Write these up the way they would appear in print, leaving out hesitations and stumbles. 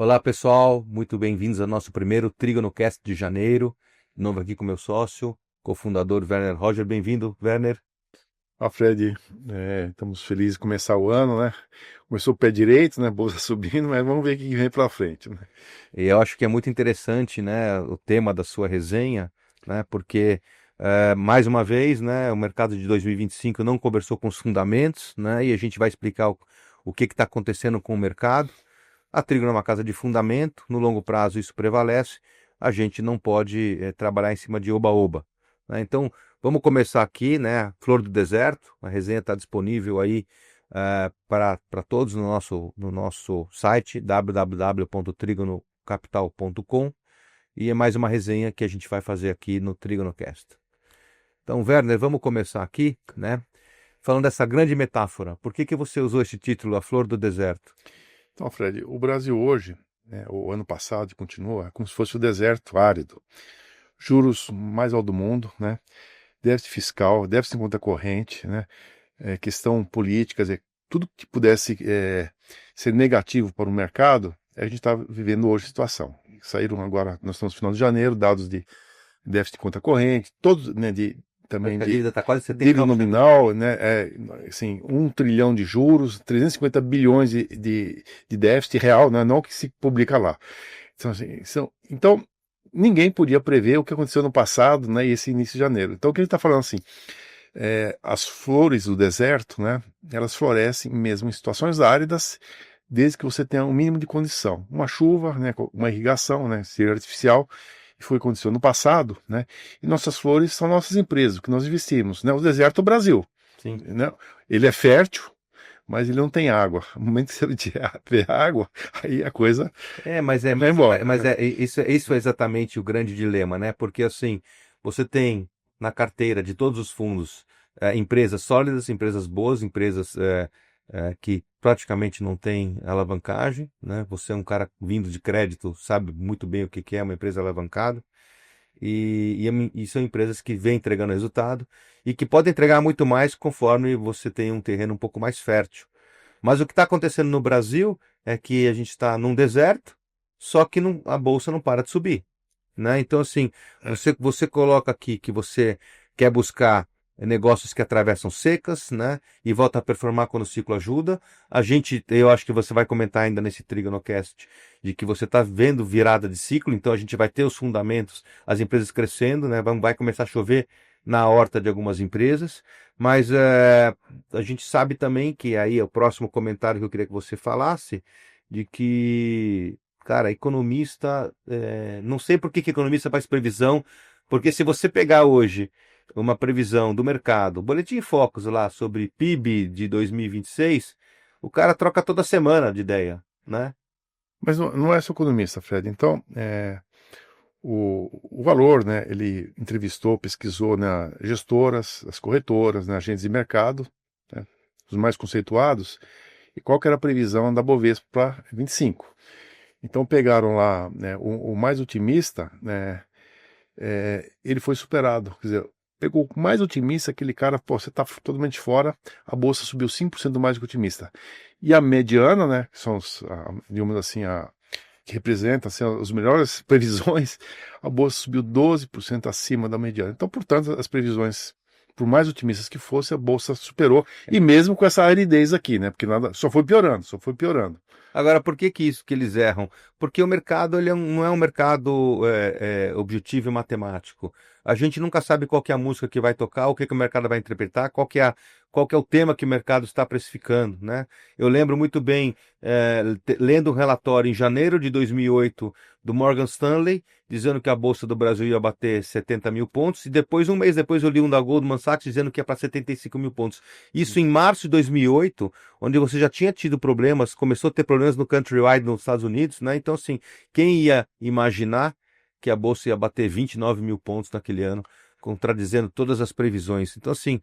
Olá pessoal, muito bem-vindos ao nosso primeiro TrígonoCast de janeiro. De novo aqui com meu sócio, cofundador Werner Roger. Bem-vindo, Werner. Fred, estamos felizes de começar o ano, né? Começou o pé direito, né? Bolsa subindo, mas vamos ver o que vem pela frente, né? E eu acho que é muito interessante, né, o tema da sua resenha, né, porque mais uma vez, né, o mercado de 2025 não conversou com os fundamentos, né, e a gente vai explicar o que está acontecendo com o mercado. A Trígono é uma casa de fundamento, no longo prazo isso prevalece, a gente não pode trabalhar em cima de oba-oba, né? Então, vamos começar aqui, né? Flor do Deserto, a resenha está disponível aí para todos no nosso site www.trigonocapital.com e é mais uma resenha que a gente vai fazer aqui no TrígonoCast. Então, Werner, vamos começar aqui, né? Falando dessa grande metáfora. Por que você usou esse título, A Flor do Deserto? Então, Fred, o Brasil hoje, né, o ano passado continua como se fosse o deserto árido. Juros mais alto do mundo, né? Déficit fiscal, déficit em conta corrente, né? Questão política, quer dizer, tudo que pudesse ser negativo para o mercado, a gente está vivendo hoje a situação. Saíram agora, nós estamos no final de janeiro, dados de déficit de conta corrente, todos, né, também A de dívida está quase dívida 79%. nominal, né, assim, 1 trilhão de juros, 350 bilhões de déficit real, né, não o que se publica lá. Então, assim, então, ninguém podia prever o que aconteceu no passado, né, e esse início de janeiro. Então, o que ele está falando assim, as flores do deserto, né, elas florescem mesmo em situações áridas, desde que você tenha um mínimo de condição. Uma chuva, né, uma irrigação, né, ser artificial, que foi aconteceu no passado, né, e nossas flores são nossas empresas, o que nós investimos, né, o deserto é o Brasil, Sim. né, ele é fértil, mas ele não tem água. No momento que você tiver água, aí a coisa vai embora. Isso é exatamente o grande dilema, né? Porque assim, você tem na carteira de todos os fundos empresas sólidas, empresas boas, empresas que praticamente não têm alavancagem, né? Você é um cara vindo de crédito, sabe muito bem o que que é uma empresa alavancada. E são empresas que vêm entregando resultado e que podem entregar muito mais conforme você tem um terreno um pouco mais fértil. Mas o que está acontecendo no Brasil é que a gente está num deserto, só que a bolsa não para de subir, né? Então, assim, você coloca aqui que você quer buscar negócios que atravessam secas, né? E volta a performar quando o ciclo ajuda. Eu acho que você vai comentar ainda nesse TrigonoCast de que você está vendo virada de ciclo, então a gente vai ter os fundamentos, as empresas crescendo, né? Vai começar a chover na horta de algumas empresas, mas a gente sabe também que aí é o próximo comentário que eu queria que você falasse, de que, cara, economista, não sei por que economista faz previsão, porque se você pegar hoje uma previsão do mercado, Boletim Focus lá sobre PIB de 2026, o cara troca toda semana de ideia, né? Mas não é só economista, Fred. Então, o Valor, né, ele entrevistou, pesquisou, né, gestoras, as corretoras, né, agentes de mercado, né, os mais conceituados, e qual que era a previsão da Bovespa para 25. Então pegaram lá, né, o mais otimista, né, ele foi superado. Quer dizer, pegou o mais otimista, aquele cara, pô, você está totalmente fora, a bolsa subiu 5% mais do que otimista. E a mediana, né, que são digamos assim, que representa assim, as melhores previsões, a bolsa subiu 12% acima da mediana. Então, portanto, as previsões, por mais otimistas que fosse, a bolsa superou, e mesmo com essa aridez aqui, né, porque nada, só foi piorando, só foi piorando. Agora, por que isso que eles erram? Porque o mercado não é um mercado objetivo e matemático. A gente nunca sabe qual que é a música que vai tocar, o que que o mercado vai interpretar, qual que é o tema que o mercado está precificando, né? Eu lembro muito bem, lendo um relatório em janeiro de 2008 do Morgan Stanley, dizendo que a Bolsa do Brasil ia bater 70 mil pontos, e depois, um mês depois, eu li um da Goldman Sachs dizendo que ia para 75 mil pontos. Isso em março de 2008, onde você já tinha tido problemas, começou a ter problemas no Countrywide nos Estados Unidos, né? Então, assim, quem ia imaginar que a Bolsa ia bater 29 mil pontos naquele ano, contradizendo todas as previsões? Então, assim,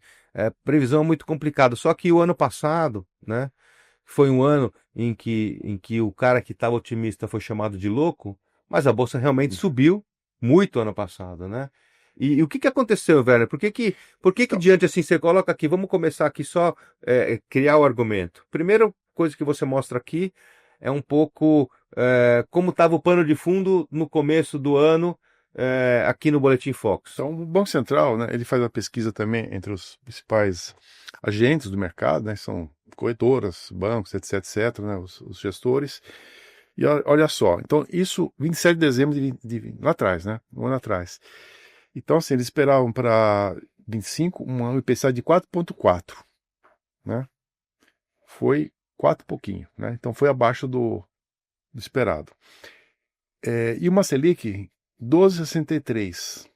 previsão é muito complicado. Só que o ano passado, né, foi um ano em que o cara que estava otimista foi chamado de louco, mas a Bolsa realmente subiu muito ano passado, né? E o que que aconteceu, velho? Por que que Então, diante assim você coloca aqui, vamos começar aqui só criar o argumento. Primeira coisa que você mostra aqui é um pouco como estava o pano de fundo no começo do ano aqui no Boletim Focus. Então, o Banco Central, né, ele faz a pesquisa também entre os principais agentes do mercado, né, são corretoras, bancos, etc, etc, né, os gestores. E olha só, então isso 27 de dezembro lá atrás, né, um ano atrás. Então, assim, eles esperavam para 25 um IPCA de 4,4, né? Foi 4 e pouquinho, né? Então foi abaixo do esperado. E uma Selic 12,63,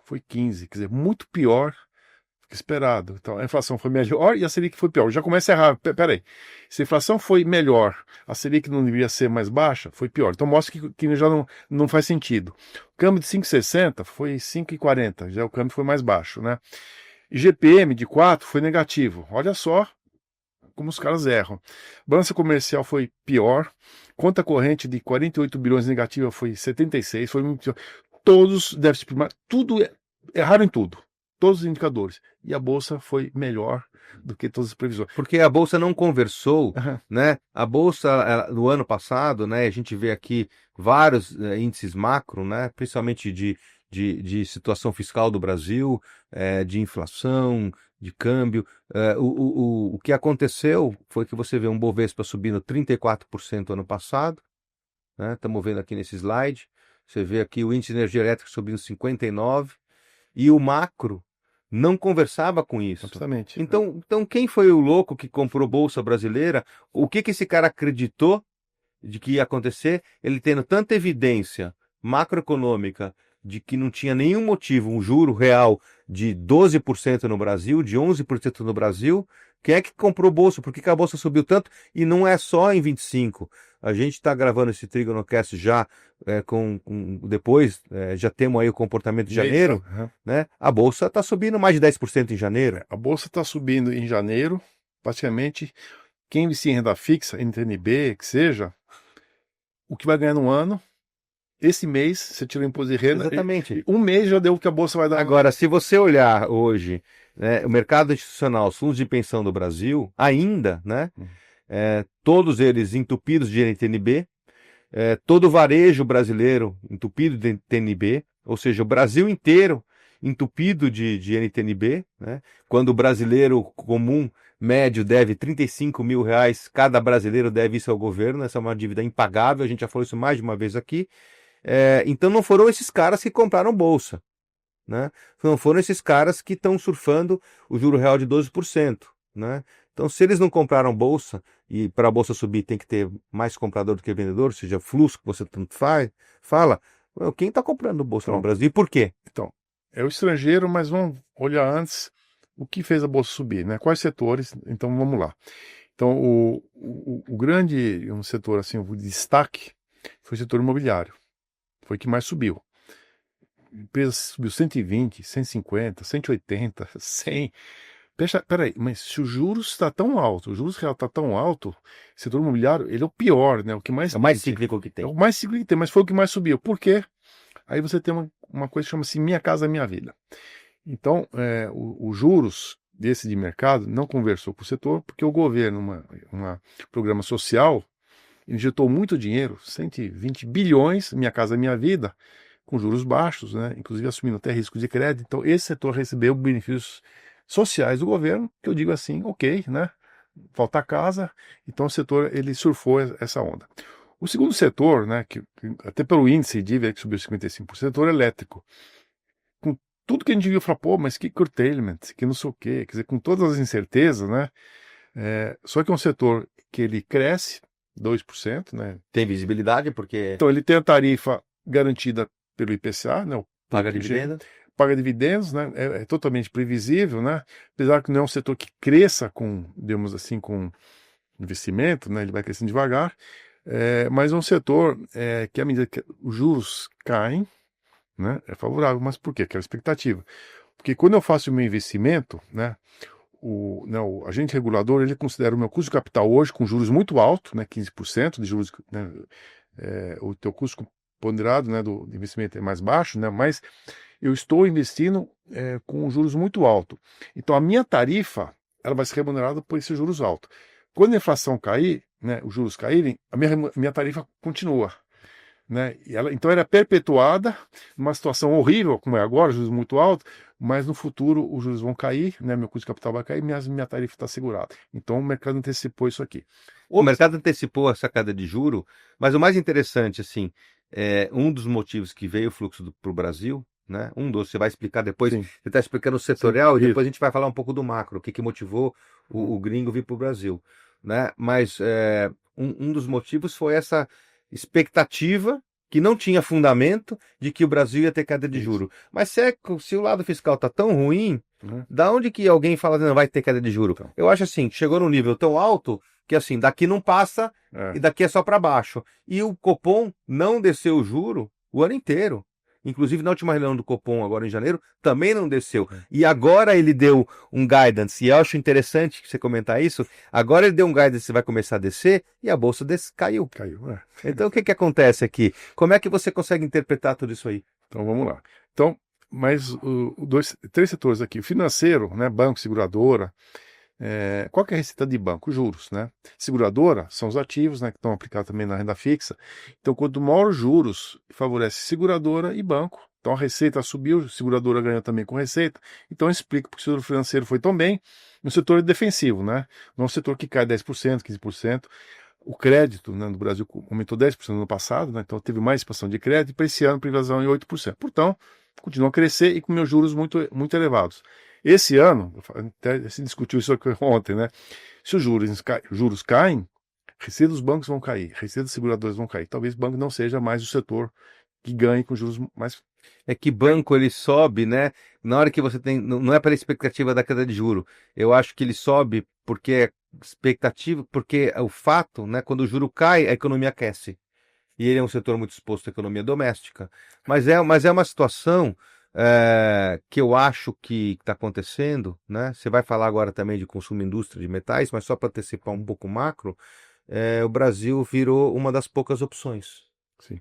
foi 15, quer dizer, muito pior do que esperado. Então a inflação foi melhor e a Selic foi pior. Já começa a errar. Peraí, se a inflação foi melhor, a Selic não deveria ser mais baixa? Foi pior. Então mostra que já não faz sentido. O câmbio de 5,60 foi 5,40, já o câmbio foi mais baixo, né? IGPM de 4 foi negativo. Olha só como os caras erram. Balança comercial foi pior. Conta corrente de 48 bilhões negativa foi 76. Foi muito pior. Todos déficit primário, tudo erraram em tudo. Todos os indicadores. E a bolsa foi melhor do que todas as previsões. Porque a bolsa não conversou, Uhum. né? A bolsa no ano passado, né? A gente vê aqui vários índices macro, né? Principalmente de situação fiscal do Brasil, de inflação, de câmbio. O que aconteceu foi que você vê um Bovespa subindo 34% ano passado, né? Estamos vendo aqui nesse slide. Você vê aqui o índice de energia elétrica subindo 59%, e o macro não conversava com isso. Absolutamente. Então quem foi o louco que comprou Bolsa Brasileira? O que esse cara acreditou de que ia acontecer? Ele tendo tanta evidência macroeconômica de que não tinha nenhum motivo, um juro real de 12% no Brasil, de 11% no Brasil. Quem é que comprou Bolsa? Por que a Bolsa subiu tanto? E não é só em 25. A gente está gravando esse TrigonoCast já depois, já temos aí o comportamento de janeiro, né? A Bolsa está subindo mais de 10% em janeiro. A Bolsa está subindo em janeiro, praticamente. Quem investir em renda fixa, NTNB, que seja, o que vai ganhar no ano, esse mês, você tira o imposto de renda. Exatamente. Um mês já deu o que a Bolsa vai dar. Agora, se você olhar hoje, né, o mercado institucional, os fundos de pensão do Brasil, ainda, né? Todos eles entupidos de NTNB, todo o varejo brasileiro entupido de NTNB, ou seja, o Brasil inteiro entupido de NTNB, né? Quando o brasileiro comum médio deve 35 mil reais, cada brasileiro deve isso ao governo, essa é uma dívida impagável, a gente já falou isso mais de uma vez aqui. Então não foram esses caras que compraram Bolsa, né? Não foram esses caras que estão surfando o juro real de 12%, né? Então, se eles não compraram Bolsa, e para a Bolsa subir tem que ter mais comprador do que vendedor, ou seja, fluxo que você tanto fala, quem está comprando Bolsa no Brasil e por quê? Então, é o estrangeiro, mas vamos olhar antes o que fez a Bolsa subir, né? Quais setores? Então, vamos lá. Então, o grande setor, assim, o destaque foi o setor imobiliário. Foi o que mais subiu. A empresa subiu 120, 150, 180, 100. Peraí, mas se o juros está tão alto, o juros real está tão alto, o setor imobiliário, ele é o pior, né? O que mais é o mais cíclico que tem. É o mais cíclico que tem, mas foi o que mais subiu. Por quê? Aí você tem uma coisa que chama-se Minha Casa Minha Vida. Então, o juros desse de mercado não conversou com o setor, porque o governo, um programa social, injetou muito dinheiro, 120 bilhões, Minha Casa Minha Vida, com juros baixos, né? Inclusive assumindo até risco de crédito. Então, esse setor recebeu benefícios sociais do governo, que eu digo assim, ok, né? Falta casa, então o setor ele surfou essa onda. O segundo setor, né, que até pelo índice DIV que subiu 55%, o setor elétrico. Com tudo que a gente viu, falar, pô, mas que curtailment, que não sei o quê, quer dizer, com todas as incertezas, né? Só que é um setor que ele cresce 2%, né? Tem visibilidade porque... Então ele tem a tarifa garantida pelo IPCA, né? Paga dividendo. Paga dividendos, né? É totalmente previsível, né? Apesar que não é um setor que cresça com, digamos assim, com investimento, né? Ele vai crescendo devagar, mas é um setor que à medida que os juros caem, né? É favorável. Mas por quê? Aquela expectativa. Porque quando eu faço o meu investimento, né? O agente regulador ele considera o meu custo de capital hoje com juros muito altos, né? 15% de juros, né? O teu custo ponderado, né? Do investimento é mais baixo, né? Mas eu estou investindo com juros muito altos. Então, a minha tarifa ela vai ser remunerada por esses juros altos. Quando a inflação cair, né, os juros caírem, a minha tarifa continua. Né? Então era perpetuada numa situação horrível, como é agora, juros muito altos, mas no futuro os juros vão cair, né? Meu custo de capital vai cair, minha tarifa está segurada. Então o mercado antecipou isso aqui. O mercado antecipou essa queda de juro, mas o mais interessante, assim, um dos motivos que veio o fluxo para o Brasil, né? Você vai explicar depois, Sim. você está explicando o setorial, Sim, e depois a gente vai falar um pouco do macro, o que motivou o gringo vir para o Brasil, né? Mas um dos motivos foi essa expectativa que não tinha fundamento de que o Brasil ia ter queda de juro. Mas se o lado fiscal está tão ruim, da onde que alguém fala não vai ter queda de juro? Então. Eu acho assim, chegou num nível tão alto que assim, daqui não passa e daqui é só para baixo. E o Copom não desceu o juro o ano inteiro. Inclusive, na última reunião do Copom, agora em janeiro, também não desceu. E agora ele deu um guidance, e eu acho interessante você comentar isso, agora ele deu um guidance que vai começar a descer, e a bolsa caiu. Então, o que acontece aqui? Como é que você consegue interpretar tudo isso aí? Então, vamos lá. Então, mas três setores aqui. O financeiro, né, banco, seguradora. Qual que é a receita de banco? Juros, né? Seguradora são os ativos, né, que estão aplicados também na renda fixa. Então, quanto maior os juros, favorece seguradora e banco. Então, a receita subiu, a seguradora ganhou também com receita. Então, explica porque o setor financeiro foi tão bem no setor defensivo, né? Não é um setor que cai 10%, 15%. O crédito, né, no Brasil aumentou 10% no ano passado, né? Então teve mais expansão de crédito, e para esse ano privatização em 8%. Portanto, continua a crescer e com meus juros muito, muito elevados. Esse ano, até se discutiu isso aqui ontem, né? Se os juros caem, receita dos bancos vão cair, receita dos seguradores vão cair. Talvez o banco não seja mais o setor que ganhe com juros mais. É que banco ele sobe, né? Na hora que você tem. Não é pela expectativa da queda de juro. Eu acho que ele sobe porque é expectativa, porque o fato, né? Quando o juro cai, a economia aquece. E ele é um setor muito exposto à economia doméstica. Mas é uma situação que eu acho que está acontecendo, né? Você vai falar agora também de consumo indústria de metais, mas só para antecipar um pouco o macro, o Brasil virou uma das poucas opções. Sim.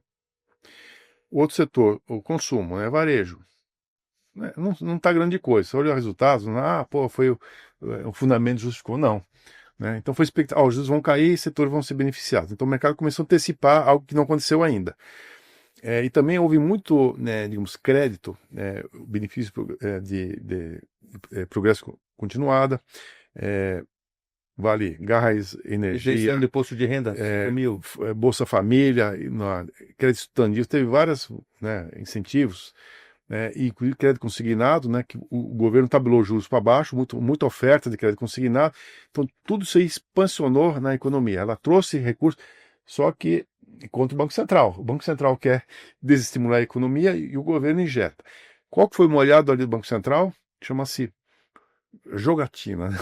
O outro setor, o consumo, né? Varejo. Não está grande coisa. Você olha os resultados, foi o fundamento justificou. Não. Né? Então foi expectativa, os juros vão cair e setores vão ser beneficiados. Então o mercado começou a antecipar algo que não aconteceu ainda. E também houve muito, né, digamos, crédito, benefício de progresso continuada, vale gás, energia, Rejeição de imposto de renda, Bolsa Família, crédito estudantil, teve vários, né, incentivos, e inclusive crédito consignado, né, que o governo tabelou juros para baixo, muita oferta de crédito consignado, então tudo isso aí expansionou na economia, ela trouxe recursos, só que contra o Banco Central. O Banco Central quer desestimular a economia e o governo injeta. Qual que foi o molhado ali do Banco Central? Chama-se jogatina, né?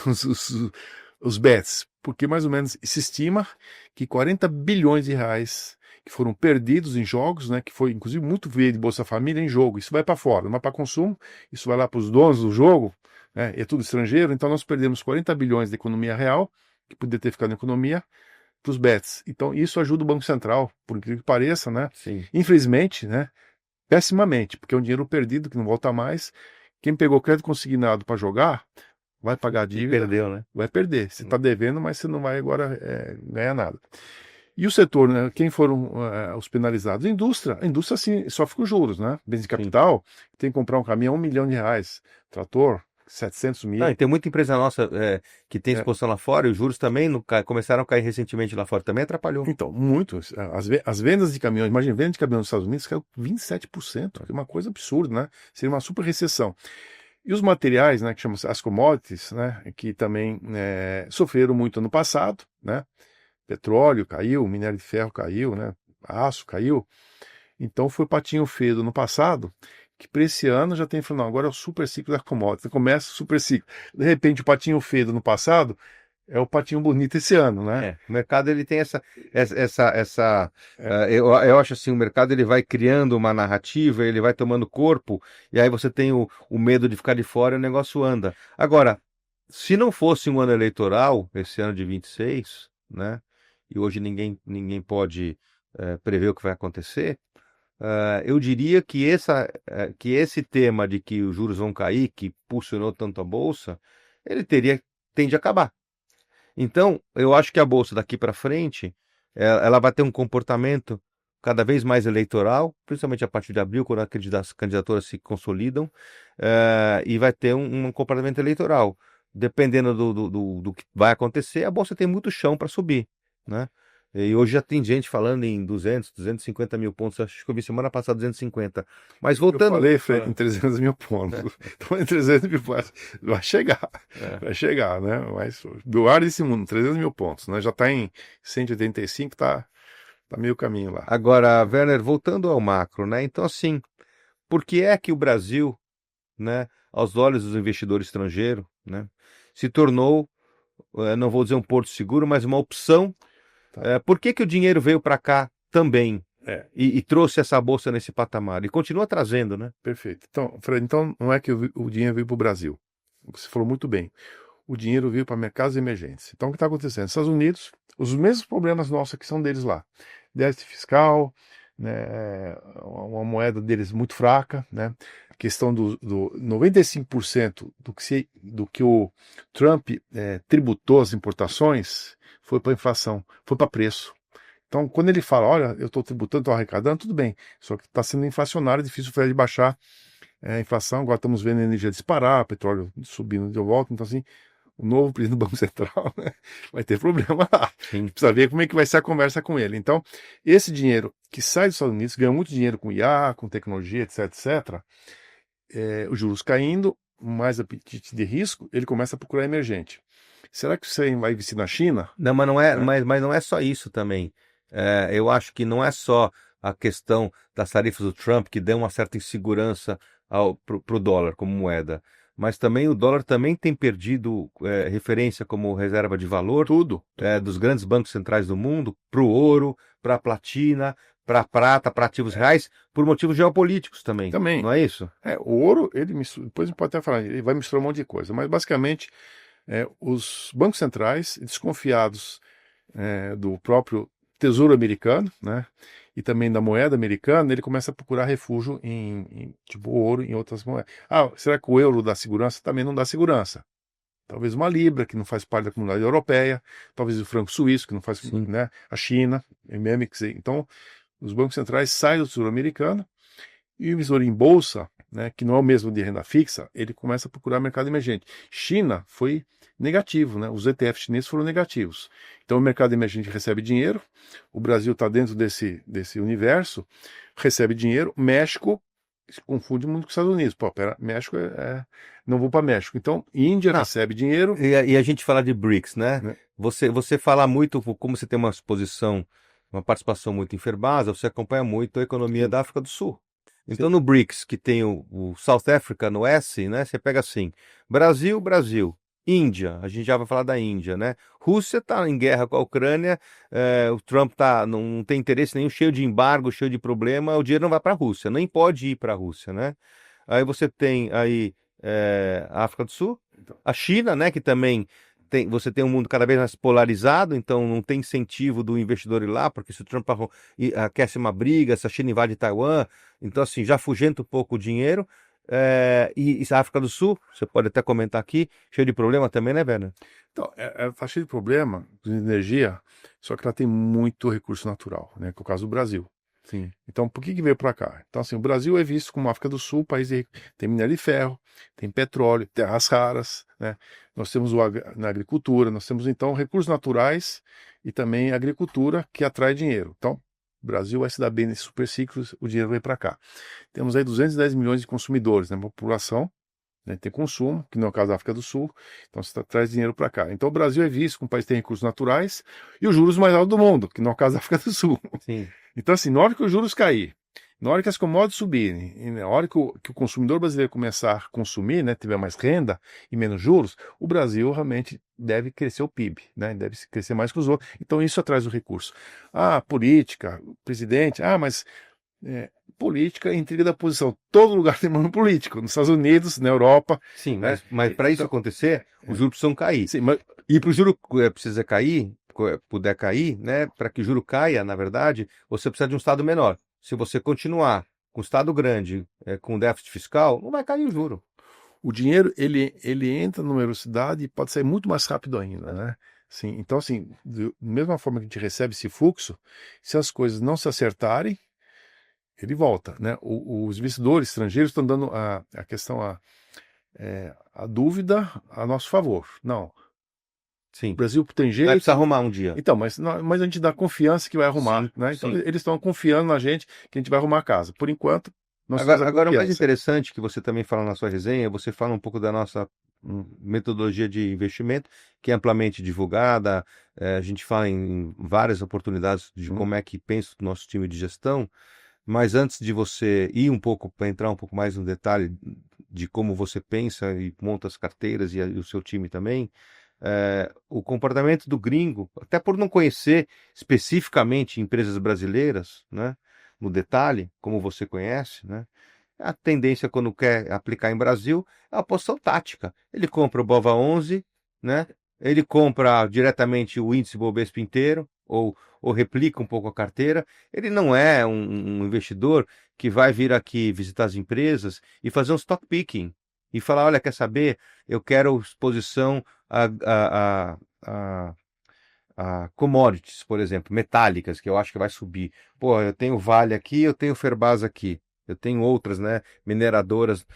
os bets, porque mais ou menos se estima que 40 bilhões de reais que foram perdidos em jogos, né, que foi inclusive muito veio de Bolsa Família em jogo, isso vai para fora, não vai para consumo, isso vai lá para os donos do jogo, né, é tudo estrangeiro, então nós perdemos 40 bilhões de economia real, que poderia ter ficado na economia, para os bets. Então isso ajuda o Banco Central, por incrível que pareça, né? Sim. Infelizmente, né, pessimamente, porque é um dinheiro perdido que não volta mais. Quem pegou crédito consignado para jogar vai pagar a dívida. Perdeu, né? Vai perder. Você está devendo, mas você não vai agora ganhar nada. E o setor, né? Quem foram os penalizados? A indústria sim, sofre com juros, né? Bens de capital, tem que comprar um caminhão, R$1 milhão, trator, 700 mil. Não, e tem muita empresa nossa que tem exposição lá fora e os juros também começaram a cair recentemente lá fora, também atrapalhou. Então, muito. As vendas de caminhões, imagina, venda de caminhões nos Estados Unidos caiu 27%, que é uma coisa absurda, né? Seria uma super recessão. E os materiais, né, que chamam as commodities, né, que também sofreram muito ano passado, né? Petróleo caiu, minério de ferro caiu, né? Aço caiu. Então foi patinho feio do ano passado, que para esse ano já tem falando, agora é o super ciclo da commodity, começa o super ciclo. De repente o patinho feio do ano passado é o patinho bonito esse ano, né? O mercado ele tem eu acho assim, o mercado ele vai criando uma narrativa, ele vai tomando corpo, e aí você tem o medo de ficar de fora e o negócio anda. Agora, se não fosse um ano eleitoral, esse ano de 26, né? E hoje ninguém pode prever o que vai acontecer, eu diria que esse tema de que os juros vão cair, que impulsionou tanto a Bolsa, ele tende a acabar. Então, eu acho que a Bolsa daqui para frente, ela vai ter um comportamento cada vez mais eleitoral, principalmente a partir de abril, quando as candidaturas se consolidam, e vai ter um comportamento eleitoral. Dependendo do que vai acontecer, a Bolsa tem muito chão para subir, né? E hoje já tem gente falando em 250 mil pontos, acho que eu vi semana passada 250. Mas voltando... Eu falei, Fred, em 300 mil pontos. Então, em 300 mil pontos, vai chegar, né? Mas do ar desse mundo, 300 mil pontos, né? Já está em 185, tá meio caminho lá. Agora, Werner, voltando ao macro, né? Então, assim, por que é que o Brasil, né, aos olhos dos investidores estrangeiros, né, se tornou, não vou dizer um porto seguro, mas uma opção? Por que o dinheiro veio para cá também e trouxe essa bolsa nesse patamar? E continua trazendo, né? Perfeito. Então, Fred, não é que o dinheiro veio para o Brasil. Você falou muito bem. O dinheiro veio para mercados emergentes. Então, o que está acontecendo? Nos Estados Unidos, os mesmos problemas nossos que são deles lá. Déficit fiscal, né, uma moeda deles muito fraca, né? A questão do 95% do que o Trump tributou as importações foi para inflação, foi para preço. Então, quando ele fala, olha, eu estou tributando, estou arrecadando, tudo bem. Só que está sendo inflacionário, é difícil de baixar a inflação. Agora estamos vendo a energia disparar, petróleo subindo de volta. Então, assim, o novo presidente do Banco Central, né, vai ter problema lá. Sim. Precisa ver como é que vai ser a conversa com ele. Então, esse dinheiro que sai dos Estados Unidos, ganha muito dinheiro com IA, com tecnologia, etc., os juros caindo, mais apetite de risco, ele começa a procurar emergente. Será que você vai investir na China? Não, mas não é, mas não é só isso também. Eu acho que não é só a questão das tarifas do Trump que dão uma certa insegurança para o dólar como moeda, mas também o dólar também tem perdido referência como reserva de valor Tudo. Dos grandes bancos centrais do mundo para o ouro, para a platina, para a prata, para ativos reais, por motivos geopolíticos também. Também. Não é isso? O ouro, ele mistura, depois a gente pode até falar, ele vai misturar um monte de coisa, mas basicamente os bancos centrais, desconfiados do próprio Tesouro Americano, né, e também da moeda americana, ele começa a procurar refúgio em tipo ouro, em outras moedas. Será que o euro dá segurança? Também não dá segurança. Talvez uma libra, que não faz parte da comunidade europeia, talvez o franco suíço, que não faz, né, a China, então os bancos centrais saem do Tesouro Americano e o investidor em bolsa, né, que não é o mesmo de renda fixa, ele começa a procurar mercado emergente. China foi negativo, né? Os ETFs chineses foram negativos. Então o mercado emergente recebe dinheiro, o Brasil está dentro desse universo, recebe dinheiro, México se confunde muito com os Estados Unidos. Pô, México não vou para México. Então, Índia recebe dinheiro. E a gente fala de BRICS, né? Você fala muito, como você tem uma exposição, uma participação muito em Ferbasa, você acompanha muito a economia da África do Sul. Então, no BRICS, que tem o South Africa no S, né? Você pega assim, Brasil, Índia, a gente já vai falar da Índia, né? Rússia está em guerra com a Ucrânia, o Trump não tem interesse nenhum, cheio de embargo, cheio de problema, o dinheiro não vai para a Rússia, nem pode ir para a Rússia, né? Aí você tem aí a África do Sul, a China, né? Que também você tem um mundo cada vez mais polarizado, então não tem incentivo do investidor ir lá, porque se o Trump aquece uma briga, se a China invade Taiwan, então assim, já afugenta um pouco o dinheiro. E a África do Sul, você pode até comentar aqui, cheio de problema também, né, Werner? Então, está cheio de problema de energia, só que ela tem muito recurso natural, né, que é o caso do Brasil. Sim. Então, por que veio para cá? Então, assim, o Brasil é visto como a África do Sul, país tem minério de ferro, tem petróleo, terras raras, né? Nós temos na agricultura, nós temos, então, recursos naturais e também agricultura que atrai dinheiro. Então, o Brasil vai se dar bem nesse super ciclo, o dinheiro vem para cá. Temos aí 210 milhões de consumidores, né? Uma população, né, tem consumo, que não é o caso da África do Sul, então você traz dinheiro para cá. Então o Brasil é visto como um país que tem recursos naturais e os juros mais altos do mundo, que não é o caso da África do Sul. Sim. Então assim, na hora que os juros caírem, na hora que as commodities subirem, e na hora que o consumidor brasileiro começar a consumir, né, tiver mais renda e menos juros, o Brasil realmente deve crescer o PIB, né, deve crescer mais que os outros. Então isso atrai o recurso. Política, presidente, mas... política, intriga da posição. Todo lugar tem mano político. Nos Estados Unidos, na Europa. Sim, mas para isso acontecer, os juros precisam cair. Sim, e para o juro precisa cair, puder cair, né? Para que o juro caia, na verdade, você precisa de um Estado menor. Se você continuar com o Estado grande, com déficit fiscal, não vai cair o juro. O dinheiro, ele entra numa velocidade e pode sair muito mais rápido ainda, né? Sim, então assim, da mesma forma que a gente recebe esse fluxo, se as coisas não se acertarem, ele volta, né? Os investidores estrangeiros estão dando a questão, a dúvida a nosso favor. Não, o Sim. Brasil tem Vai precisar jeito. arrumar um dia. Então, mas a gente dá confiança que vai arrumar, Sim, né? Então sim. eles estão confiando na gente que a gente vai arrumar a casa. Por enquanto, nós temos a Agora, o mais confiança. interessante que você também fala na sua resenha, você fala um pouco da nossa metodologia de investimento, que é amplamente divulgada, a gente fala em várias oportunidades de como é que pensa o nosso time de gestão, mas antes de você ir um pouco, para entrar um pouco mais no detalhe de como você pensa e monta as carteiras e o seu time também, o comportamento do gringo, até por não conhecer especificamente empresas brasileiras, né, no detalhe, como você conhece, né, a tendência quando quer aplicar em Brasil é a posição tática. Ele compra o BOVA 11, né, ele compra diretamente o índice Bovespa inteiro, ou replica um pouco a carteira. Ele não é um investidor que vai vir aqui visitar as empresas e fazer um stock picking e falar, olha, quer saber? Eu quero exposição a commodities, por exemplo, metálicas, que eu acho que vai subir. Pô, eu tenho Vale aqui, eu tenho Ferbasa aqui. Eu tenho outras, né, mineradoras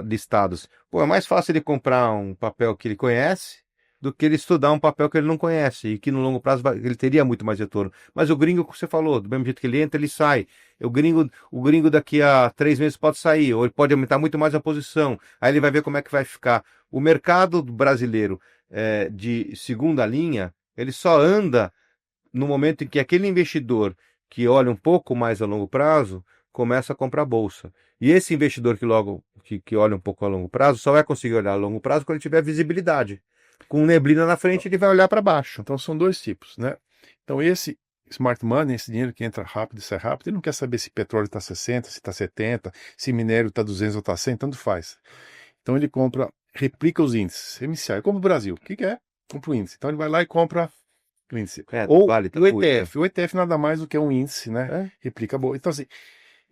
listadas. Pô, é mais fácil ele comprar um papel que ele conhece do que ele estudar um papel que ele não conhece e que no longo prazo ele teria muito mais retorno. Mas o gringo, como você falou, do mesmo jeito que ele entra, ele sai. O gringo daqui a 3 meses pode sair, ou ele pode aumentar muito mais a posição. Aí ele vai ver como é que vai ficar. O mercado brasileiro de segunda linha, ele só anda no momento em que aquele investidor que olha um pouco mais a longo prazo começa a comprar bolsa. E esse investidor que olha um pouco a longo prazo só vai conseguir olhar a longo prazo quando ele tiver visibilidade. Com neblina na frente, ele vai olhar para baixo. Então são dois tipos, né? Então esse smart money, esse dinheiro que entra rápido e sai rápido, ele não quer saber se petróleo está 60, se está 70, se minério está 200 ou está 100, tanto faz. Então ele replica os índices, MSCI, como o Brasil. O que é? Compra o índice. Então ele vai lá e compra o índice. Ou Vale, o ETF. O ETF nada mais do que um índice, né? Replica a bolsa. Então assim,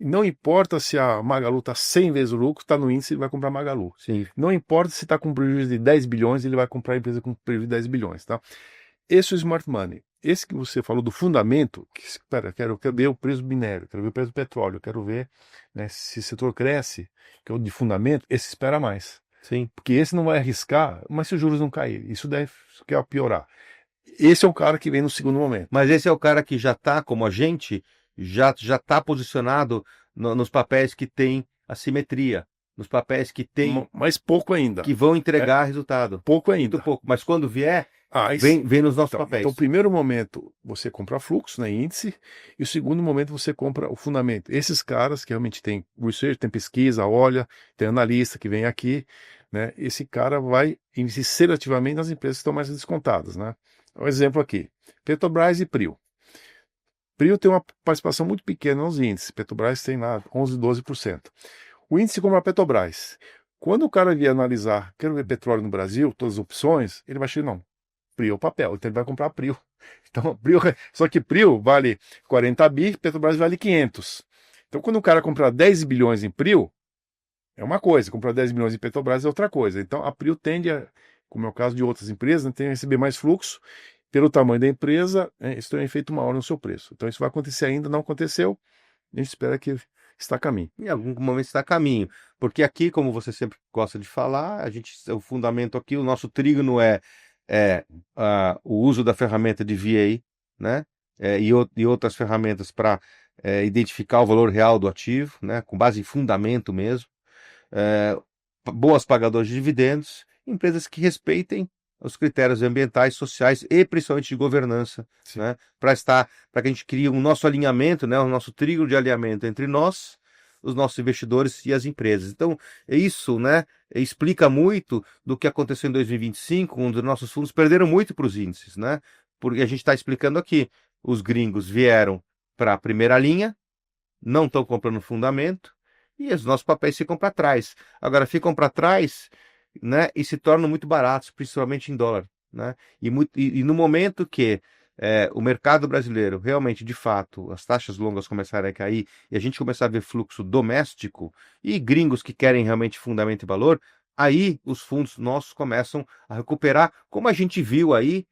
não importa se a Magalu está 100 vezes o lucro, está no índice, ele vai comprar Magalu. Sim. Não importa se está com prejuízo de 10 bilhões, ele vai comprar a empresa com prejuízo de 10 bilhões. Tá? Esse é o smart money. Esse que você falou do fundamento, quero ver o preço do minério, quero ver o preço do petróleo, quero ver, né, se o setor cresce, que é o de fundamento, esse espera mais. Sim. Porque esse não vai arriscar, mas se os juros não caírem, isso deve piorar. Esse é o cara que vem no segundo momento. Mas esse é o cara que já está, como a gente, já está posicionado nos papéis que tem assimetria, nos papéis que tem, mas pouco ainda, que vão entregar resultado. Pouco ainda. Muito pouco. Mas quando vier, vem nos nossos papéis. Então, o primeiro momento você compra fluxo, né, índice, e o segundo momento você compra o fundamento. Esses caras que realmente tem research, tem pesquisa, olha, tem analista que vem aqui, né, esse cara vai investir seletivamente nas empresas que estão mais descontadas, né. Um exemplo aqui, Petrobras e Prio. Prio tem uma participação muito pequena nos índices, Petrobras tem lá 11, 12%. O índice compra a Petrobras. Quando o cara vier analisar, quero ver petróleo no Brasil, todas as opções, ele vai achar, não, Prio é o papel, então ele vai comprar Prio. Então, só que Prio vale 40 bi, Petrobras vale 500. Então, quando o cara comprar 10 bilhões em Prio, é uma coisa, comprar 10 bilhões em Petrobras é outra coisa. Então, a Prio tende como é o caso de outras empresas, tende a receber mais fluxo. Pelo tamanho da empresa, isso tem um efeito maior no seu preço. Então, isso vai acontecer ainda, não aconteceu. A gente espera que está a caminho. Em algum momento está a caminho. Porque aqui, como você sempre gosta de falar, o fundamento aqui, o nosso trígono é o uso da ferramenta de VA, né? E outras ferramentas para identificar o valor real do ativo, né? Com base em fundamento mesmo. Boas pagadoras de dividendos, empresas que respeitem os critérios ambientais, sociais e principalmente de governança, né? Para que a gente crie um nosso alinhamento, né? O nosso trígono de alinhamento entre nós, os nossos investidores e as empresas. Então, isso, né, explica muito do que aconteceu em 2025, onde os nossos fundos perderam muito para os índices, né? Porque a gente está explicando aqui, os gringos vieram para a primeira linha, não estão comprando fundamento, e os nossos papéis ficam para trás. Agora, ficam para trás, né, e se tornam muito baratos, principalmente em dólar, né? E no momento que o mercado brasileiro realmente, de fato, as taxas longas começarem a cair e a gente começar a ver fluxo doméstico e gringos que querem realmente fundamento e valor, aí os fundos nossos começam a recuperar, como a gente viu aí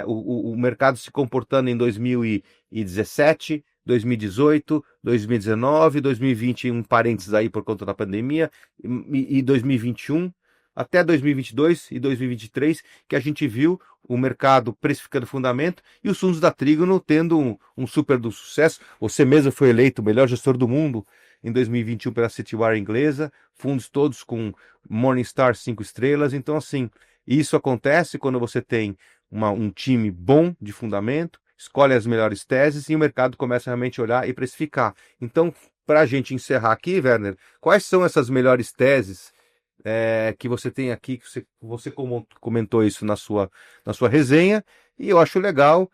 o mercado se comportando em 2017, 2018, 2019, 2020, um parênteses aí por conta da pandemia, e 2021, até 2022 e 2023, que a gente viu o mercado precificando fundamento e os fundos da Trígono tendo um super do sucesso. Você mesmo foi eleito o melhor gestor do mundo em 2021 pela Citywire inglesa, fundos todos com Morningstar 5 estrelas. Então, assim, isso acontece quando você tem um time bom de fundamento, escolhe as melhores teses e o mercado começa realmente a olhar e precificar. Então, para a gente encerrar aqui, Werner, quais são essas melhores teses que você tem aqui, que você comentou isso na sua resenha, e eu acho legal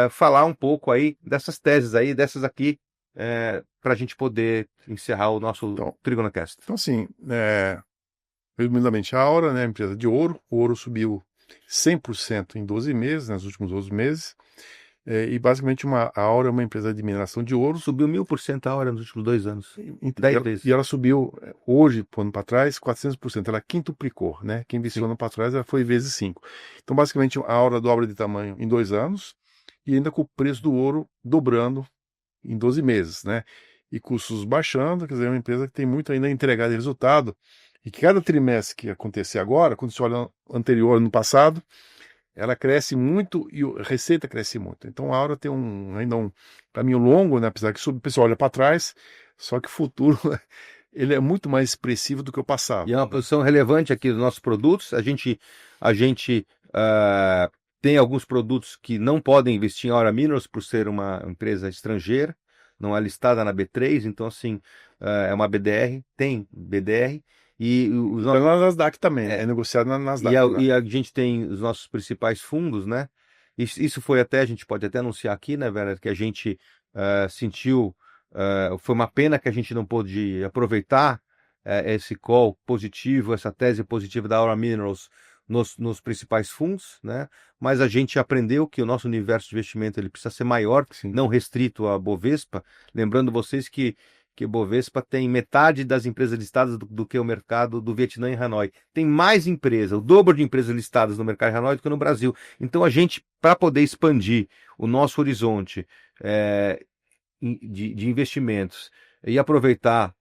falar um pouco aí dessas teses aí, dessas aqui, para a gente poder encerrar o nosso TrigonoCast. Então, assim, resumidamente, a Aura, né, empresa de ouro, o ouro subiu 100% em 12 meses, nos últimos 12 meses, e basicamente a Aura é uma empresa de mineração de ouro. Subiu 1000% a Aura nos últimos 2 anos. 10 vezes. E ela subiu hoje, ano para trás, 400%. Ela quintuplicou, né? Quem investiu ano para trás ela foi vezes 5. Então, basicamente, a Aura dobra de tamanho em 2 anos e ainda com o preço do ouro dobrando em 12 meses, né? E custos baixando, quer dizer, é uma empresa que tem muito ainda a entregar de resultado. E que cada trimestre que acontecer agora, quando você olha anterior, ano passado, ela cresce muito e a receita cresce muito. Então a Aura tem ainda um caminho longo, né? Apesar que o pessoal olha para trás, só que o futuro ele é muito mais expressivo do que o passado. E é uma posição relevante aqui dos nossos produtos. A gente tem alguns produtos que não podem investir em Aura Minerals por ser uma empresa estrangeira, não é listada na B3, então assim, é uma BDR, tem BDR. E então, na Nasdaq também, é negociado na Nasdaq. E a gente tem os nossos principais fundos, né? Isso foi até, a gente pode até anunciar aqui, né, Werner, que a gente sentiu, foi uma pena que a gente não pôde aproveitar esse call positivo, essa tese positiva da Aura Minerals nos principais fundos, né? Mas a gente aprendeu que o nosso universo de investimento ele precisa ser maior, Sim. Não restrito a Bovespa. Lembrando vocês que Bovespa tem metade das empresas listadas do que o mercado do Vietnã e Hanoi. Tem mais empresas, o dobro de empresas listadas no mercado de Hanoi do que no Brasil. Então a gente, para poder expandir o nosso horizonte de investimentos e aproveitar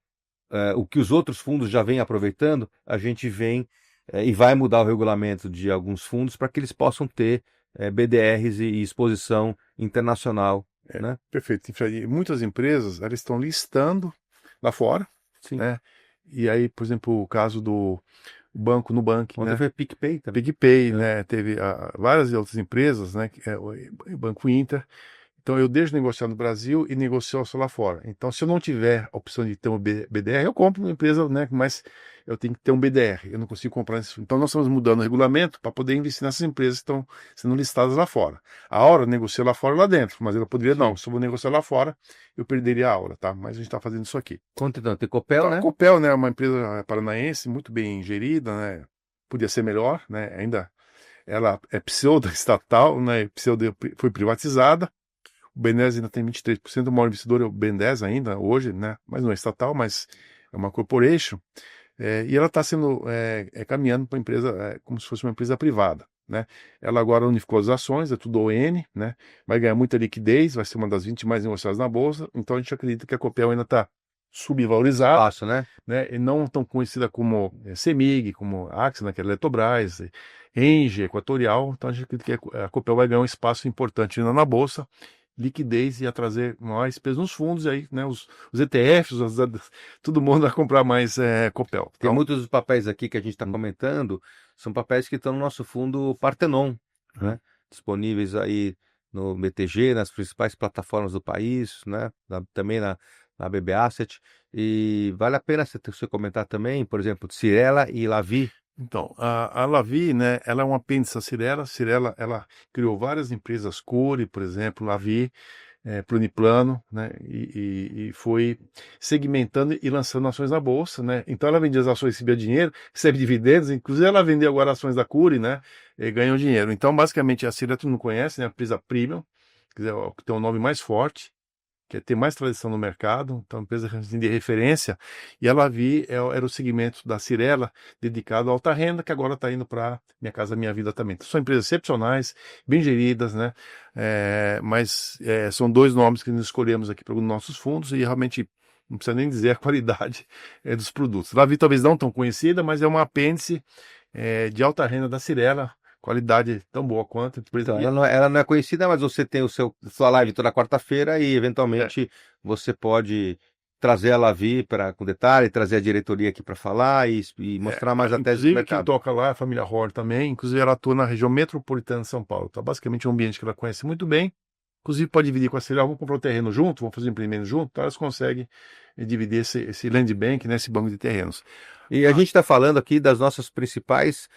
o que os outros fundos já vêm aproveitando, a gente vem e vai mudar o regulamento de alguns fundos para que eles possam ter BDRs e exposição internacional. Né? Perfeito. E muitas empresas elas estão listando lá fora. Sim. Né? E aí, por exemplo, o caso do Banco Nubank. Ontem foi PicPay também. PicPay, né? Teve várias outras empresas, né? O Banco Inter. Então eu deixo negociar no Brasil e negocio só lá fora. Então se eu não tiver a opção de ter um BDR, eu compro uma empresa, né? Mas eu tenho que ter um BDR. Eu não consigo comprar. Então nós estamos mudando o regulamento para poder investir nessas empresas que estão sendo listadas lá fora. A Aura negocia lá fora e lá dentro, mas ela poderia não. Se eu vou negociar lá fora, eu perderia a Aura, tá? Mas a gente está fazendo isso aqui. Conta então, tem Copel, então, né? A Copel, né? É uma empresa paranaense muito bem gerida, né? Podia ser melhor, né? Ainda ela é pseudo-estatal, né? Foi privatizada. O BNDES ainda tem 23%, o maior investidor é o BNDES ainda, hoje, né? Mas não é estatal, mas é uma corporation. E ela está sendo caminhando para a empresa como se fosse uma empresa privada. Né? Ela agora unificou as ações, é tudo ON, né? Vai ganhar muita liquidez, vai ser uma das 20 mais negociadas na Bolsa, então a gente acredita que a Copel ainda está subvalorizada. Fácil, né? E não tão conhecida como CEMIG, como Axia, né, que é Eletrobras, Engie, Equatorial, então a gente acredita que a Copel vai ganhar um espaço importante ainda na Bolsa, liquidez ia trazer mais peso nos fundos, e aí, né, os ETFs, todo mundo vai comprar mais Copel. Tem muitos dos papéis aqui que a gente está comentando, são papéis que estão no nosso fundo Partenon, né? Disponíveis aí no BTG, nas principais plataformas do país, né? Também na BB Asset, e vale a pena você comentar também, por exemplo, Cirela e Lavi. Então, a Lavi, né, ela é um apêndice da Cirela. Cirela, ela criou várias empresas, Core, por exemplo, Lavi, Planiplano, né, e foi segmentando e lançando ações na bolsa, né. Então ela vendia as ações, recebia dinheiro, recebe dividendos, inclusive ela vendeu agora ações da Core, né, e ganhou dinheiro. Então, basicamente, a Cirela, tu não conhece, né, a empresa premium, quer dizer, tem um nome mais forte, que tem mais tradição no mercado, então empresa de referência, e a Lavi era o segmento da Cyrela dedicado à alta renda, que agora está indo para Minha Casa Minha Vida também. Então, são empresas excepcionais, bem geridas, né? Mas são dois nomes que nós escolhemos aqui para os nossos fundos, e realmente não precisa nem dizer a qualidade dos produtos. Lavi talvez não tão conhecida, mas é uma apêndice de alta renda da Cyrela, qualidade tão boa quanto. Então, ela não é conhecida, mas você tem sua live toda quarta-feira e, eventualmente, você pode trazer a Lavi com detalhe, trazer a diretoria aqui para falar e mostrar mais a tese do mercado. Inclusive, quem toca lá é a família Horn também. Inclusive, ela atua na região metropolitana de São Paulo. Então, basicamente, é um ambiente que ela conhece muito bem. Inclusive, pode dividir com a Cyrela. Vamos comprar o terreno junto, vamos fazer um empreendimento junto. Então, elas conseguem dividir esse land bank, né, esse banco de terrenos. E a gente está falando aqui das nossas principais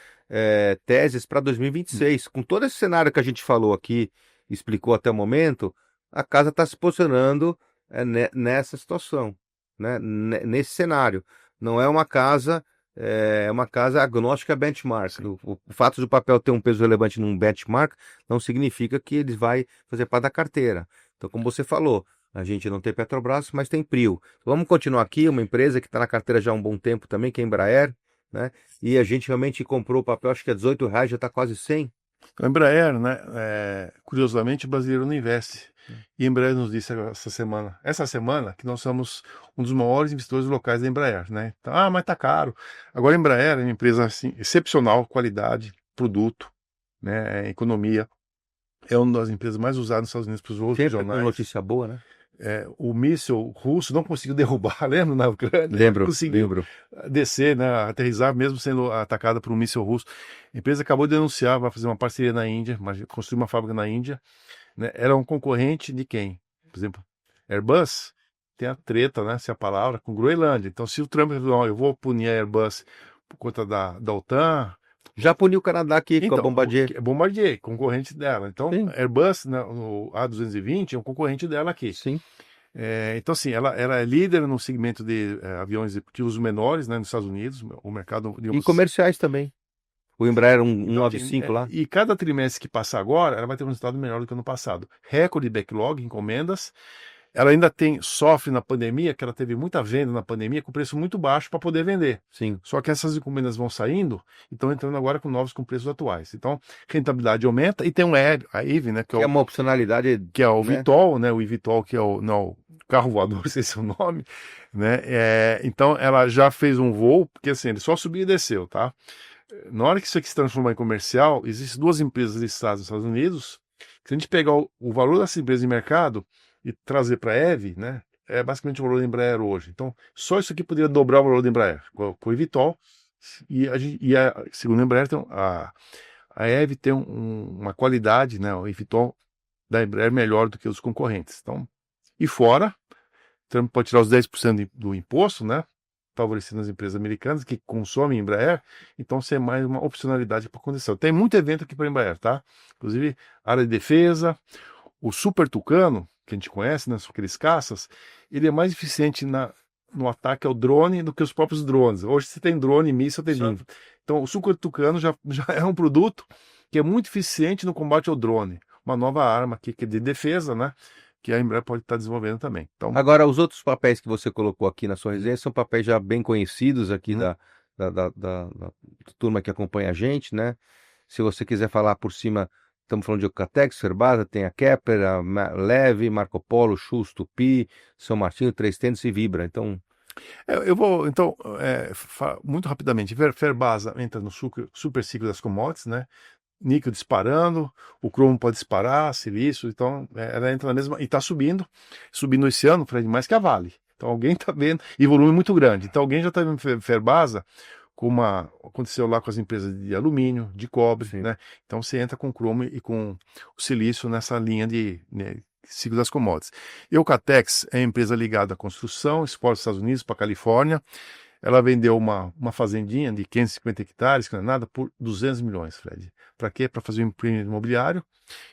teses para 2026. Com todo esse cenário que a gente falou aqui, explicou até o momento, a casa está se posicionando nessa situação, né? Nesse cenário. Não é uma casa, é uma casa agnóstica benchmark. O fato de o papel ter um peso relevante num benchmark não significa que ele vai fazer parte da carteira. Então, como você falou, a gente não tem Petrobras, mas tem Prio. Vamos continuar aqui, uma empresa que está na carteira já há um bom tempo também, que é a Embraer, né? E a gente realmente comprou o papel, acho que é R$18, já está quase 100. A Embraer, né? Curiosamente, o brasileiro não investe. E a Embraer nos disse essa semana, que nós somos um dos maiores investidores locais da Embraer, né? Então, mas tá caro. Agora a Embraer é uma empresa assim, excepcional, qualidade, produto, né? Economia. É uma das empresas mais usadas nos Estados Unidos para os voos regionais. Sempre com notícia boa, né? O míssil russo não conseguiu derrubar, lembra, na Ucrânia? Lembro. Descer, né, aterrissar, mesmo sendo atacada por um míssil russo. A empresa acabou de denunciar, vai fazer uma parceria na Índia, construir uma fábrica na Índia. Né? Era um concorrente de quem? Por exemplo, Airbus tem a treta, né, se a palavra, com Groenlândia. Então, se o Trump falou, eu vou punir a Airbus por conta da OTAN... Já puniu o Canadá aqui com a Bombardier. Bombardier, concorrente dela. Então, Airbus, no A220, é um concorrente dela aqui. Sim. Então, assim, ela é líder no segmento de aviões executivos menores, né, nos Estados Unidos, o mercado... E comerciais também. O Embraer 195 lá. E cada trimestre que passar agora, ela vai ter um resultado melhor do que ano passado. Recorde de backlog, encomendas. Ela ainda sofre na pandemia, que ela teve muita venda na pandemia, com preço muito baixo para poder vender. Sim. Só que essas encomendas vão saindo e estão entrando agora com novos com preços atuais. Então, rentabilidade aumenta e tem a EVE, né? Que é uma opcionalidade. Que é o VTOL, né? O eVTOL, que é o carro voador, sei se é o nome, né? Então, ela já fez um voo, porque assim, ele só subiu e desceu, tá? Na hora que isso aqui se transformar em comercial, existem duas empresas listadas nos Estados Unidos. Se a gente pegar o valor dessa empresa de mercado e trazer para a EVE, né, é basicamente o valor da Embraer hoje. Então, só isso aqui poderia dobrar o valor da Embraer, com o eVTOL. Segundo a Embraer, a EVE tem uma qualidade, né, o eVTOL da Embraer melhor do que os concorrentes. Então, e fora, Trump pode tirar os 10% do imposto, né, favorecendo as empresas americanas que consomem Embraer, então isso é mais uma opcionalidade para condição. Tem muito evento aqui para Embraer, tá? Inclusive, área de defesa, o Super Tucano, que a gente conhece, né, aqueles caças, ele é mais eficiente no ataque ao drone do que os próprios drones. Hoje você tem drone, míssil, então o Super Tucano já é um produto que é muito eficiente no combate ao drone. Uma nova arma que é de defesa, né? Que a Embraer pode estar desenvolvendo também. Então, agora, os outros papéis que você colocou aqui na sua resenha são papéis já bem conhecidos aqui da turma que acompanha a gente, né? Se você quiser falar por cima, estamos falando de Eucatex, Ferbasa, tem a Kepler, a Leve, Marco Polo, Schultz, Tupi, São Martinho, Três Tentos e Vibra. Então... Eu vou, então, muito rapidamente. Ferbasa entra no super ciclo das commodities, né? Níquel disparando, o cromo pode disparar, silício, então ela entra na mesma, e está subindo esse ano, Fred, mais que a Vale. Então alguém está vendo, e volume muito grande. Então alguém já está vendo Ferbasa, aconteceu lá com as empresas de alumínio, de cobre, né? Então você entra com o cromo e com o silício nessa linha de ciclo das commodities. Eucatex é empresa ligada à construção, exporta dos Estados Unidos para a Califórnia. Ela vendeu uma fazendinha de 550 hectares, que não é nada, por 200 milhões, Fred. Para quê? Para fazer um empreendimento imobiliário.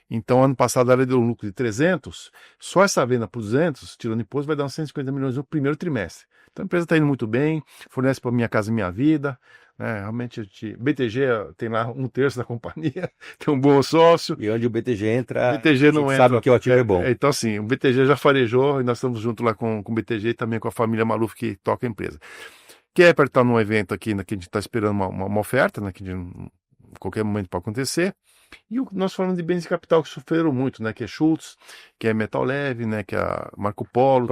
Então, ano passado, ela deu um lucro de 300. Só essa venda por 200, tirando imposto, vai dar uns 150 milhões no primeiro trimestre. Então a empresa está indo muito bem, fornece para Minha Casa Minha Vida, né? Realmente BTG tem lá 1/3 da companhia, tem um bom sócio. E onde o BTG entra, BTG a não gente entra. sabe que o ativo é bom. Então, assim, o BTG já farejou e nós estamos junto lá com o BTG e também com a família Maluf que toca a empresa. Kepler está num evento aqui, né, que a gente está esperando uma oferta, né, que em qualquer momento pode acontecer. E nós falamos de bens de capital que sofreram muito, né? Que é Schultz, que é Metal Leve, né? Que é a Marco Polo,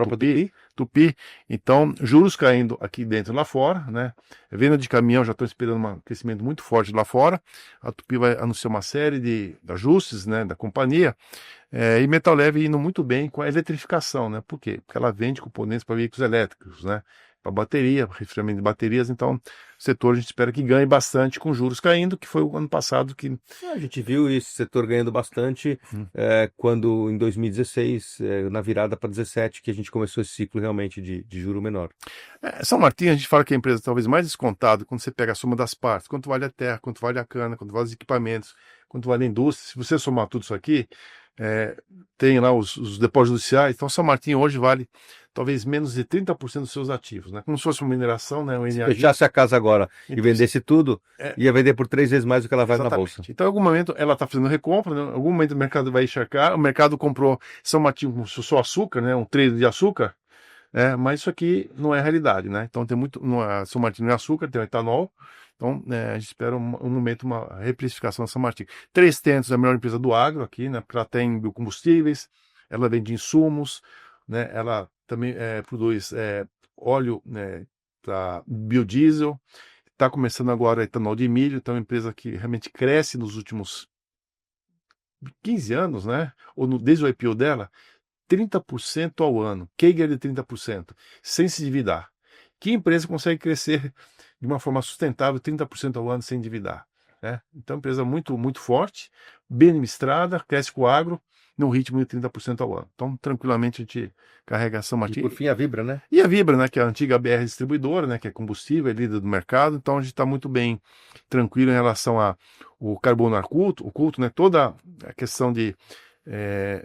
Tupi. Então, juros caindo aqui dentro e lá fora, né? Venda de caminhão, já estou esperando um crescimento muito forte lá fora. A Tupi vai anunciar uma série de ajustes, né? Da companhia. E Metal Leve indo muito bem com a eletrificação, né? Por quê? Porque ela vende componentes para veículos elétricos, né? Para bateria, refrigeramento de baterias. Então, o setor a gente espera que ganhe bastante com juros caindo, que foi o ano passado que... A gente viu esse setor ganhando bastante quando, em 2016, na virada para 2017, que a gente começou esse ciclo realmente de juro menor. São Martinho, a gente fala que é a empresa talvez mais descontada quando você pega a soma das partes, quanto vale a terra, quanto vale a cana, quanto vale os equipamentos, quanto vale a indústria. Se você somar tudo isso aqui, tem lá os depósitos judiciais. Então, São Martinho hoje vale talvez menos de 30% dos seus ativos, né? Como se fosse uma mineração, né? Se fechasse a casa agora e vendesse tudo, ia vender por 3 vezes mais do que ela vale na bolsa. Então, em algum momento, ela está fazendo recompra, né? Em algum momento o mercado vai encharcar, o mercado comprou São Martinho como se fosse só açúcar, né? Um trade de açúcar, mas isso aqui não é a realidade, né? Então, tem muito, São Martinho não é açúcar, tem o etanol. Então, a gente espera um momento, uma reprecificação da São Martinho. 3tentos é a melhor empresa do agro aqui, né? Porque ela tem biocombustíveis, ela vende insumos, né? Ela também produz óleo, né, para biodiesel. Está começando agora etanol de milho, então é uma empresa que realmente cresce nos últimos 15 anos, né? Desde o IPO dela, 30% ao ano, CAGR de 30%, sem se endividar. Que empresa consegue crescer de uma forma sustentável 30% ao ano sem endividar? Né? Então, é uma empresa muito, muito forte, bem administrada, cresce com o agro, num ritmo de 30% ao ano. Então, tranquilamente, a gente carrega a São Martinho. E por fim, a Vibra, né? E a Vibra, né, que é a antiga BR distribuidora, né, que é combustível, é líder do mercado. Então, a gente está muito bem tranquilo em relação ao carbono oculto, né, toda a questão de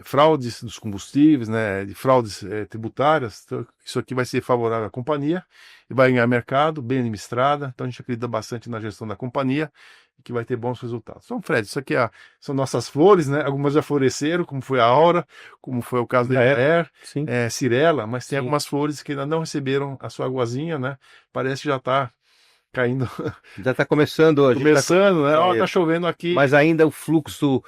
fraudes dos combustíveis, né, de fraudes tributárias. Então, isso aqui vai ser favorável à companhia e vai ganhar mercado, bem administrada. Então, a gente acredita bastante na gestão da companhia que vai ter bons resultados. Então, Fred, isso aqui são nossas flores, né? Algumas já floresceram, como foi a Aura, como foi o caso da Air, Cirela, mas tem algumas flores que ainda não receberam a sua aguazinha, né? Parece que já está caindo. Já está começando. Começando, né? Está chovendo aqui. Mas ainda o fluxo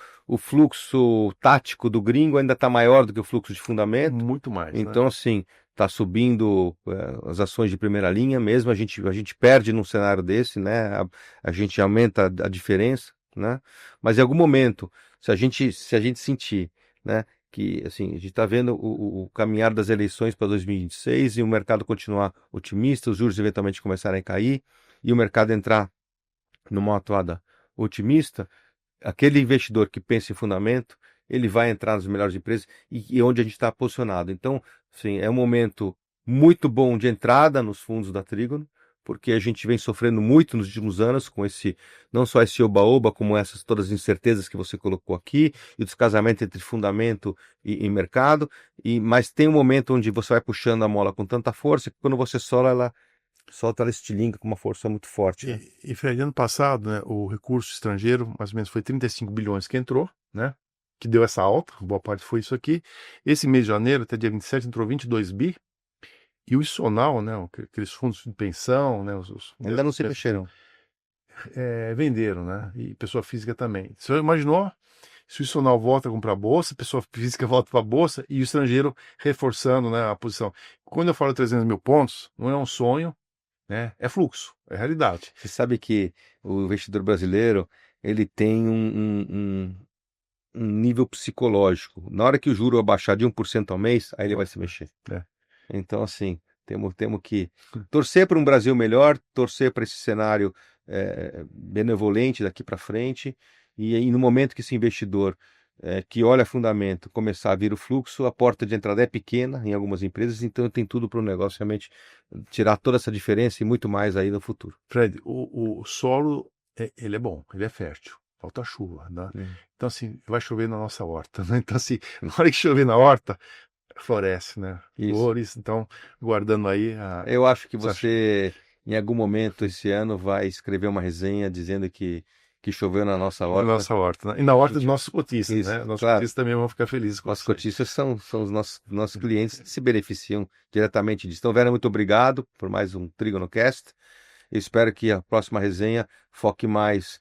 tático do gringo ainda está maior do que o fluxo de fundamento. Muito mais. Então, né? assim, está subindo as ações de primeira linha mesmo, a gente perde num cenário desse, né? A gente aumenta a diferença, né? Mas em algum momento, se a gente sentir, né, que assim, a gente está vendo o caminhar das eleições para 2026 e o mercado continuar otimista, os juros eventualmente começarem a cair e o mercado entrar numa atuada otimista, aquele investidor que pensa em fundamento, ele vai entrar nas melhores empresas e onde a gente está posicionado. Então, sim, é um momento muito bom de entrada nos fundos da Trígono, porque a gente vem sofrendo muito nos últimos anos com não só esse oba-oba, como essas todas as incertezas que você colocou aqui, e o descasamento entre fundamento e mercado, mas tem um momento onde você vai puxando a mola com tanta força que quando você solta, ela estilinga com uma força muito forte. Né? E Fred, ano passado, né, o recurso estrangeiro, mais ou menos, foi 35 bilhões que entrou, né? Que deu essa alta, boa parte foi isso aqui. Esse mês de janeiro, até dia 27, entrou 22 bi. E o ISONAL, né, aqueles fundos de pensão, né, ainda não se mexeram. Venderam, né? E pessoa física também. Você imaginou se o ISONAL volta a comprar bolsa, a pessoa física volta para a bolsa e o estrangeiro reforçando, né, a posição. Quando eu falo 300 mil pontos, não é um sonho, né? É fluxo, é realidade. Você sabe que o investidor brasileiro ele tem um nível psicológico. Na hora que o juro abaixar de 1% ao mês, aí ele vai se mexer. Então, assim, temos que torcer para um Brasil melhor, torcer para esse cenário benevolente daqui para frente, e aí no momento que esse investidor que olha fundamento começar a vir o fluxo, a porta de entrada é pequena em algumas empresas, então tem tudo para o negócio realmente tirar toda essa diferença e muito mais aí no futuro. Fred, o solo, ele é bom, ele é fértil. Falta chuva, né? Então, assim, vai chover na nossa horta, né? Então, assim, na hora que chover na horta, floresce, né? Isso. Flores, então, guardando aí Eu acho que você, em algum momento esse ano, vai escrever uma resenha dizendo que choveu na nossa na horta. nossa horta, né? E na horta dos nossos cotistas, Isso, né? Nossos claro. cotistas também vão ficar felizes com Nossos isso aí. cotistas são os nossos clientes que se beneficiam diretamente disso. Então, Vera, muito obrigado por mais um TrígonoCast. Eu espero que a próxima resenha foque mais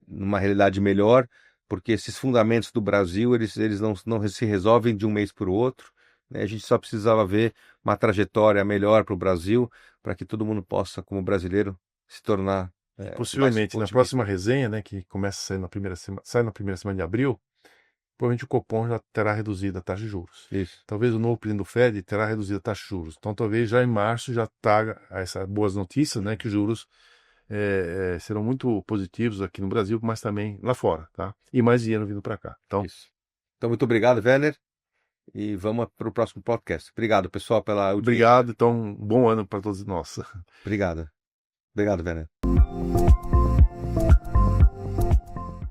numa realidade melhor, porque esses fundamentos do Brasil, eles não se resolvem de um mês para o outro, né? A gente só precisava ver uma trajetória melhor para o Brasil, para que todo mundo possa, como brasileiro, se tornar Possivelmente, mais na próxima resenha, né, que começa a sair sai na primeira semana de abril, provavelmente o Copom já terá reduzido a taxa de juros. Isso. Talvez o novo presidente do Fed terá reduzido a taxa de juros. Então, talvez já em março já traga essas boas notícias, né, que os juros serão muito positivos aqui no Brasil, mas também lá fora, tá? E mais dinheiro vindo para cá. Então, Isso. Então, muito obrigado, Werner. E vamos para o próximo podcast. Obrigado, pessoal, pela audiência. obrigado. Então, um bom ano para todos nós. Obrigado. Obrigado, Werner.